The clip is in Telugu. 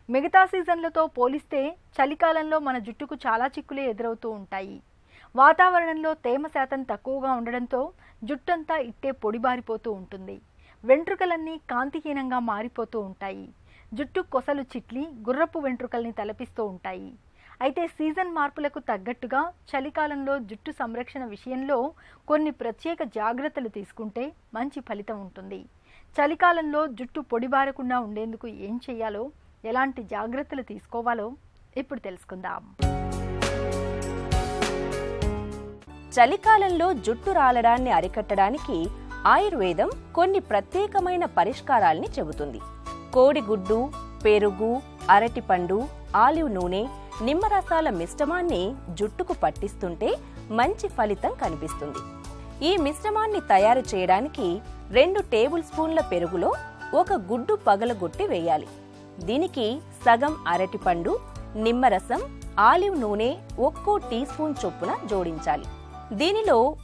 మిగతా సీజన్లతో పోలిస్తే చలికాలంలో మన జుట్టుకు చాలా చిక్కులే ఎదురవుతూ ఉంటాయి. వాతావరణంలో తేమ శాతం తక్కువగా ఉండడంతో జుట్టంతా ఇట్టే పొడిబారిపోతూ ఉంటుంది. వెంట్రుకలన్నీ కాంతిహీనంగా మారిపోతూ ఉంటాయి. జుట్టు కొసలు చిట్లి గుర్రపు వెంట్రుకల్ని తలపిస్తూ ఉంటాయి. అయితే సీజన్ మార్పులకు తగ్గట్టుగా చలికాలంలో జుట్టు సంరక్షణ విషయంలో కొన్ని ప్రత్యేక జాగ్రత్తలు తీసుకుంటే మంచి ఫలితం ఉంటుంది. చలికాలంలో జుట్టు పొడిబారకుండా ఉండేందుకు ఏం చేయాలో, ఎలాంటి జాగ్రత్తలు తీసుకోవాలో ఇప్పుడు తెలుసుకుందాం. చలికాలంలో జుట్టు రాలడాన్ని అరికట్టడానికి ఆయుర్వేదం కొన్ని ప్రత్యేకమైన పరిష్కారాల్ని చెబుతుంది. కోడిగుడ్డు, పెరుగు, అరటిపండు, ఆలివ్ నూనె, నిమ్మరసాల మిశ్రమాన్ని జుట్టుకు పట్టిస్తుంటే మంచి ఫలితం కనిపిస్తుంది. ఈ మిశ్రమాన్ని తయారు చేయడానికి 2 టేబుల్ స్పూన్ల పెరుగులో 1 గుడ్డు పగలగొట్టి వేయాలి. దీనికి సగం అరటిపండు, నిమ్మరసం, ఆలివ్ నూనె 1 టీ స్పూన్ చొప్పున జోడించాలి. దీనిలో